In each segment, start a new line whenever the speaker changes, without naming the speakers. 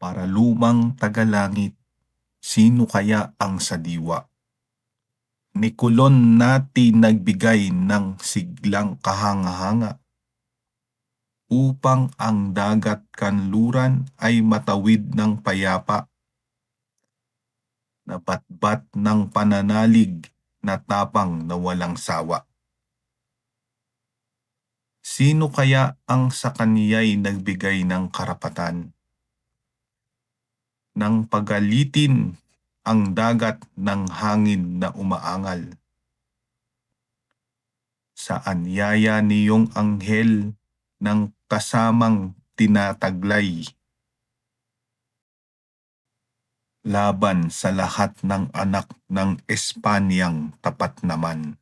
Para lumang tagalangit, sino kaya ang sadiwa? Ni Kulon natin nagbigay ng siglang kahanga-hanga upang ang dagat kanluran ay matawid ng payapa, na batbat ng pananalig na tapang na walang sawa. Sino kaya ang sa kaniya'y nagbigay ng karapatan nang pagalitin ang dagat ng hangin na umaangal? Sa anyaya niyong anghel ng kasamang tinataglay, laban sa lahat ng anak ng Espanyang tapat naman.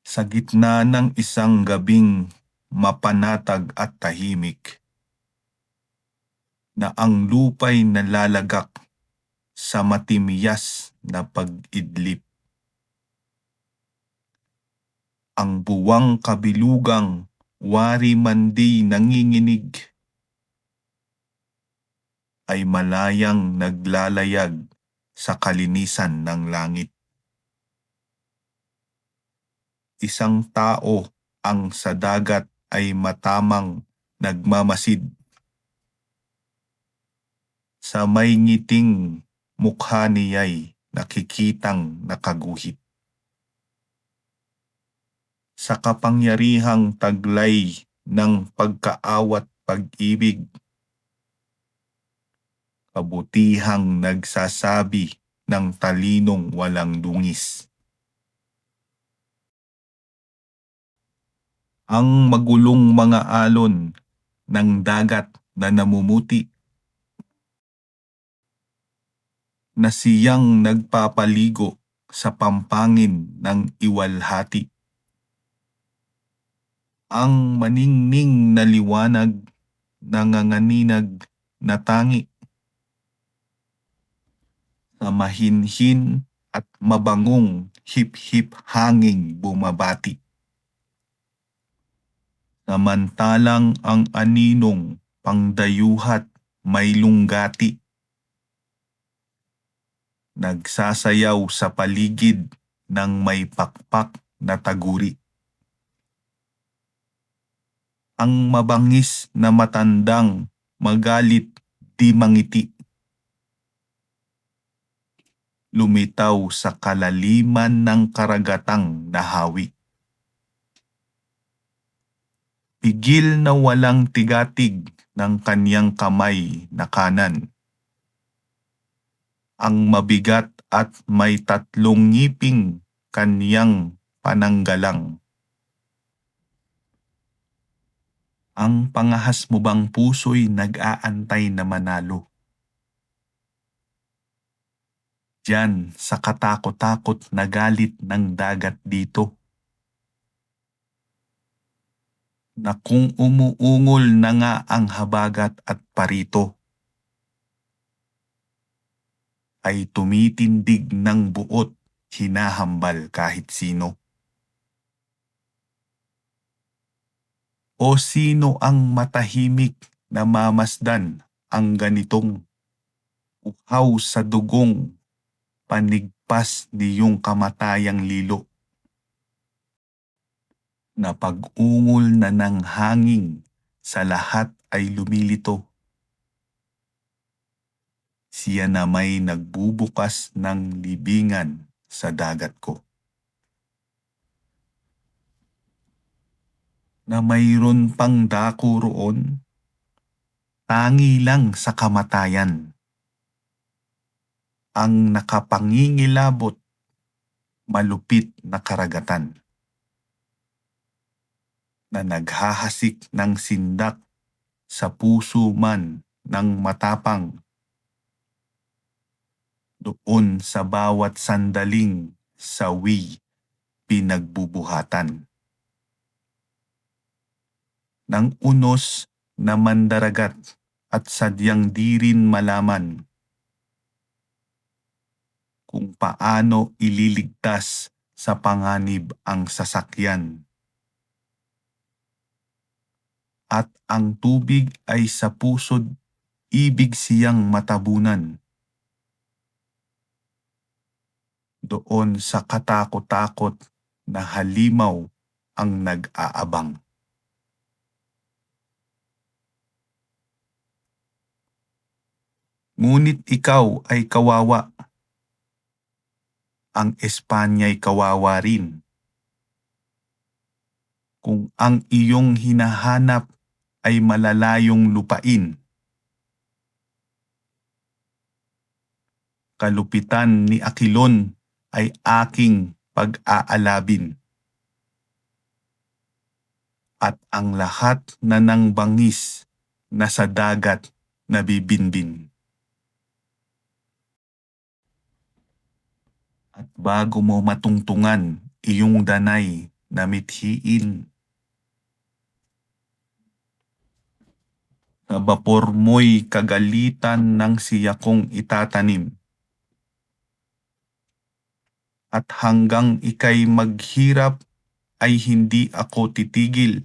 Sa gitna ng isang gabing mapanatag at tahimik, na ang lupa'y nalalagak sa matimyas na pag-idlip. Ang buwang kabilugang wari mandi nanginginig, ay malayang naglalayag sa kalinisan ng langit. Isang tao ang sa dagat ay matamang nagmamasid. Sa may ngiting mukha niya'y nakikitang nakaguhit. Sa kapangyarihang taglay ng pagkaawat pag-ibig, kabutihang nagsasabi ng talinong walang dungis. Ang magulong mga alon ng dagat na namumuti, na siyang nagpapaligo sa pampangin ng iwalhati. Ang maningning na liwanag, nanganganinag na tangi, sa mahinhin at mabangong hip-hip hanging bumabati. Samantalang ang aninong pangdayuhat may lunggati, nagsasayaw sa paligid ng may pakpak na taguri. Ang mabangis na matandang magalit di mangiti, lumitaw sa kalaliman ng karagatang nahawi. Pigil na walang tigatig ng kanyang kamay na kanan, ang mabigat at may 3 ngiping kanyang pananggalang. Ang pangahas mo bang puso'y nag-aantay na manalo? Diyan sa katakot-takot na galit ng dagat dito, na kung umuungol na nga ang habagat at parito, ay tumitindig ng buot, hinahambal kahit sino. O sino ang matahimik na mamasdan ang ganitong uhaw sa dugong panigpas niyong kamatayang lilo, na pag-ungol na ng hangin sa lahat ay lumilito. Siya na may nagbubukas ng libingan sa dagat ko, na mayroon pang dako roon, tangi lang sa kamatayan, ang nakapangingilabot, malupit na karagatan, na naghahasik ng sindak sa puso man ng matapang, doon sa bawat sandaling sawi pinagbubuhatan. Ng unos na mandaragat at sadyang di rin malaman kung paano ililigtas sa panganib ang sasakyan. at ang tubig ay sa pusod, ibig siyang matabunan. Doon sa katakot-takot na halimaw ang nag-aabang. Ngunit ikaw ay kawawa. Ang Espanya'y kawawa rin. Kung ang iyong hinahanap ay malalayong lupain, kalupitan ni Aquilon ay aking pag-aalabin. At ang lahat na ng bangis na sa dagat nabibinbin. At bago mo matungtungan iyong danay na mithiin, sa bapor mo'y kagalitan ng siyakong itatanim. At hanggang ika'y maghirap ay hindi ako titigil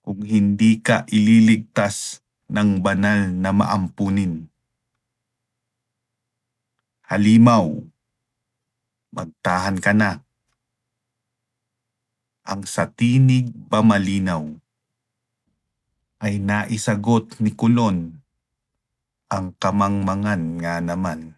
kung hindi ka ililigtas ng banal na maampunin. Halimaw, magtahan ka na. Ang sa tinig ba malinaw ay naisagot ni Kulon, ang kamangmangan nga naman.